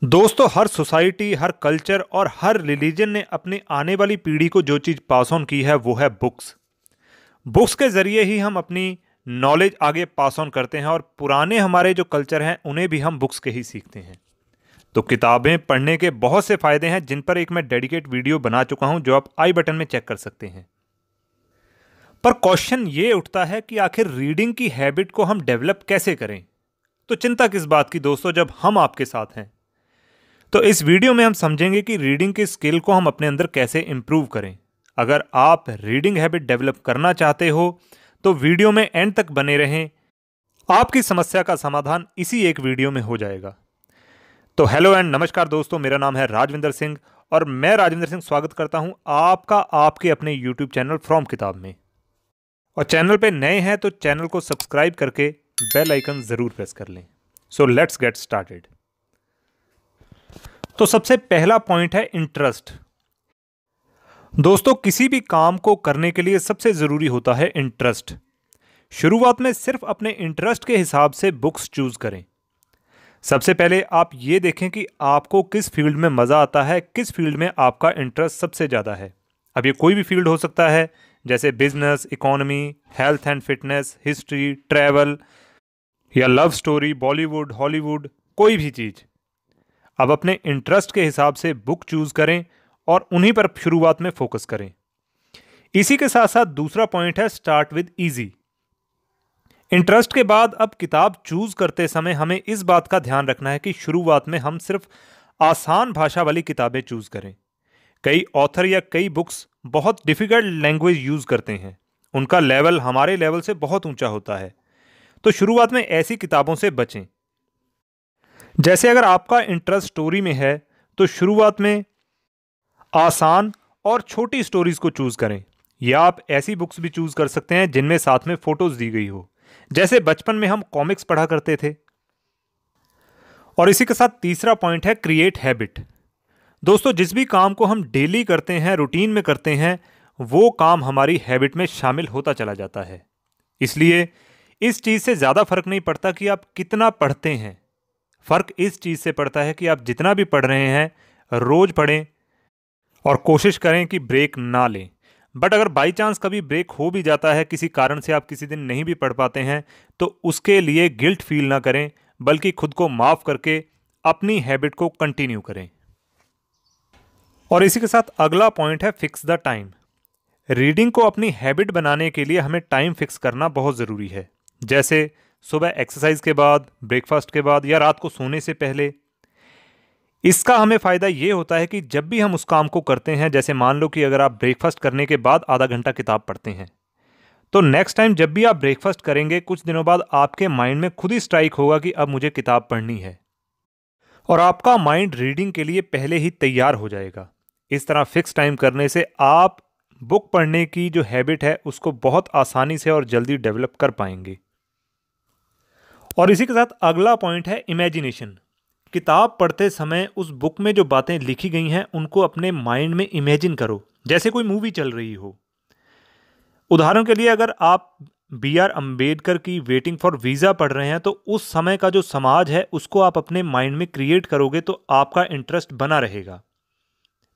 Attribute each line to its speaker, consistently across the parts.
Speaker 1: दोस्तों, हर सोसाइटी, हर कल्चर और हर रिलीजन ने अपनी आने वाली पीढ़ी को जो चीज़ पास ऑन की है वो है बुक्स। बुक्स के ज़रिए ही हम अपनी नॉलेज आगे पास ऑन करते हैं और पुराने हमारे जो कल्चर हैं उन्हें भी हम बुक्स के ही सीखते हैं। तो किताबें पढ़ने के बहुत से फ़ायदे हैं जिन पर एक मैं डेडिकेट वीडियो बना चुका हूं जो आप आई बटन में चेक कर सकते हैं। पर क्वेश्चन ये उठता है कि आखिर रीडिंग की हैबिट को हम डेवलप कैसे करें। तो चिंता किस बात की दोस्तों, जब हम आपके साथ हैं। तो इस वीडियो में हम समझेंगे कि रीडिंग के स्किल को हम अपने अंदर कैसे इंप्रूव करें। अगर आप रीडिंग हैबिट डेवलप करना चाहते हो तो वीडियो में एंड तक बने रहें। आपकी समस्या का समाधान इसी एक वीडियो में हो जाएगा। तो हेलो एंड नमस्कार दोस्तों, मेरा नाम है राजविंदर सिंह और मैं राजविंदर सिंह स्वागत करता हूं आपका आपके अपने यूट्यूब चैनल फ्रॉम किताब में। और चैनल पे नए हैं तो चैनल को सब्सक्राइब करके बेल आइकन ज़रूर प्रेस कर लें। So let's get started. तो सबसे पहला पॉइंट है इंटरेस्ट। दोस्तों, किसी भी काम को करने के लिए सबसे ज़रूरी होता है इंटरेस्ट। शुरुआत में सिर्फ अपने इंटरेस्ट के हिसाब से बुक्स चूज करें। सबसे पहले आप ये देखें कि आपको किस फील्ड में मज़ा आता है, किस फील्ड में आपका इंटरेस्ट सबसे ज़्यादा है। अब ये कोई भी फील्ड हो सकता है, जैसे business, economy, health and fitness, history, travel या लव स्टोरी, बॉलीवुड, हॉलीवुड, कोई भी चीज़। अब अपने इंटरेस्ट के हिसाब से बुक चूज करें और उन्हीं पर शुरुआत में फोकस करें। इसी के साथ साथ दूसरा पॉइंट है स्टार्ट विद इजी। इंटरेस्ट के बाद अब किताब चूज करते समय हमें इस बात का ध्यान रखना है कि शुरुआत में हम सिर्फ आसान भाषा वाली किताबें चूज करें। कई ऑथर या कई बुक्स बहुत डिफिकल्ट लैंग्वेज यूज करते हैं, उनका लेवल हमारे लेवल से बहुत ऊंचा होता है। तो शुरुआत में ऐसी किताबों से बचें। जैसे अगर आपका इंटरेस्ट स्टोरी में है तो शुरुआत में आसान और छोटी स्टोरीज को चूज करें, या आप ऐसी बुक्स भी चूज कर सकते हैं जिनमें साथ में फोटोज दी गई हो, जैसे बचपन में हम कॉमिक्स पढ़ा करते थे। और इसी के साथ तीसरा पॉइंट है क्रिएट हैबिट। दोस्तों, जिस भी काम को हम डेली करते हैं, रूटीन में करते हैं, वो काम हमारी हैबिट में शामिल होता चला जाता है। इसलिए इस चीज से ज्यादा फर्क नहीं पड़ता कि आप कितना पढ़ते हैं, फर्क इस चीज से पड़ता है कि आप जितना भी पढ़ रहे हैं रोज पढ़ें और कोशिश करें कि ब्रेक ना लें। बट अगर बाई चांस कभी ब्रेक हो भी जाता है, किसी कारण से आप किसी दिन नहीं भी पढ़ पाते हैं, तो उसके लिए गिल्ट फील ना करें, बल्कि खुद को माफ करके अपनी हैबिट को कंटिन्यू करें। और इसी के साथ अगला पॉइंट है फिक्स द टाइम। रीडिंग को अपनी हैबिट बनाने के लिए हमें टाइम फिक्स करना बहुत ज़रूरी है, जैसे सुबह एक्सरसाइज के बाद, ब्रेकफास्ट के बाद या रात को सोने से पहले। इसका हमें फ़ायदा ये होता है कि जब भी हम उस काम को करते हैं, जैसे मान लो कि अगर आप ब्रेकफास्ट करने के बाद आधा घंटा किताब पढ़ते हैं, तो नेक्स्ट टाइम जब भी आप ब्रेकफास्ट करेंगे कुछ दिनों बाद आपके माइंड में खुद ही स्ट्राइक होगा कि अब मुझे किताब पढ़नी है, और आपका माइंड रीडिंग के लिए पहले ही तैयार हो जाएगा। इस तरह फिक्स टाइम करने से आप बुक पढ़ने की जो हैबिट है उसको बहुत आसानी से और जल्दी डेवलप कर पाएंगे। और इसी के साथ अगला पॉइंट है इमेजिनेशन। किताब पढ़ते समय उस बुक में जो बातें लिखी गई हैं उनको अपने माइंड में इमेजिन करो, जैसे कोई मूवी चल रही हो। उदाहरण के लिए अगर आप B.R. अम्बेडकर की वेटिंग फॉर वीज़ा पढ़ रहे हैं तो उस समय का जो समाज है उसको आप अपने माइंड में क्रिएट करोगे तो आपका इंटरेस्ट बना रहेगा।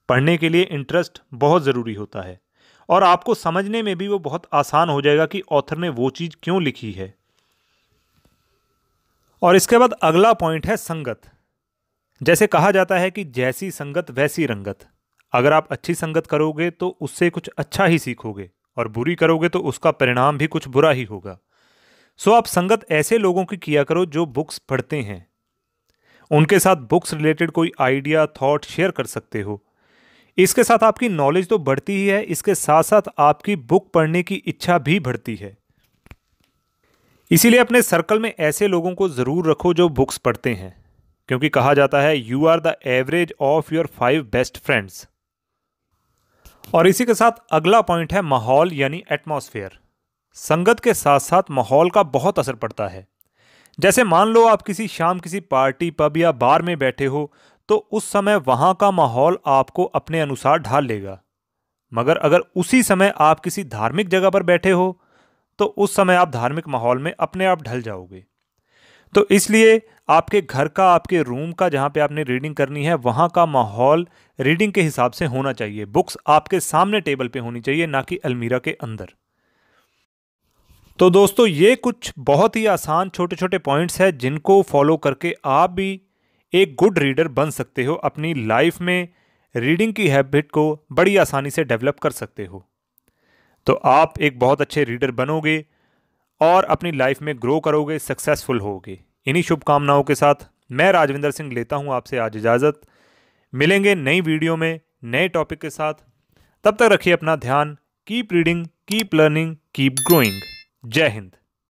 Speaker 1: पढ़ने के लिए इंटरेस्ट बहुत ज़रूरी होता है और आपको समझने में भी वो बहुत आसान हो जाएगा कि ऑथर ने वो चीज़ क्यों लिखी है। और इसके बाद अगला पॉइंट है संगत। जैसे कहा जाता है कि जैसी संगत वैसी रंगत। अगर आप अच्छी संगत करोगे तो उससे कुछ अच्छा ही सीखोगे और बुरी करोगे तो उसका परिणाम भी कुछ बुरा ही होगा। सो आप संगत ऐसे लोगों की किया करो जो बुक्स पढ़ते हैं, उनके साथ बुक्स रिलेटेड कोई आइडिया, थॉट शेयर कर सकते हो। इसके साथ आपकी नॉलेज तो बढ़ती ही है, इसके साथ साथ आपकी बुक पढ़ने की इच्छा भी बढ़ती है। इसीलिए अपने सर्कल में ऐसे लोगों को ज़रूर रखो जो बुक्स पढ़ते हैं, क्योंकि कहा जाता है you are the average of your 5 best friends. और इसी के साथ अगला पॉइंट है माहौल यानी एटमॉस्फेयर। संगत के साथ साथ माहौल का बहुत असर पड़ता है। जैसे मान लो आप किसी पार्टी, पब या बार में बैठे हो तो उस समय वहाँ का माहौल आपको अपने अनुसार ढाल लेगा, मगर अगर उसी समय आप किसी धार्मिक जगह पर बैठे हो तो उस समय आप धार्मिक माहौल में अपने आप ढल जाओगे। तो इसलिए आपके घर का, आपके रूम का, जहाँ पे आपने रीडिंग करनी है, वहाँ का माहौल रीडिंग के हिसाब से होना चाहिए। बुक्स आपके सामने टेबल पे होनी चाहिए, ना कि अलमीरा के अंदर। तो दोस्तों, ये कुछ बहुत ही आसान छोटे छोटे पॉइंट्स हैं जिनको फॉलो करके आप भी एक गुड रीडर बन सकते हो। अपनी लाइफ में रीडिंग की हैबिट को बड़ी आसानी से डेवलप कर सकते हो। तो आप एक बहुत अच्छे रीडर बनोगे और अपनी लाइफ में ग्रो करोगे, सक्सेसफुल होगे। इन्हीं शुभकामनाओं के साथ मैं राजविंदर सिंह लेता हूं आपसे आज इजाज़त। मिलेंगे नई वीडियो में नए टॉपिक के साथ। तब तक रखिए अपना ध्यान। Keep reading, keep learning, keep growing. जय हिंद।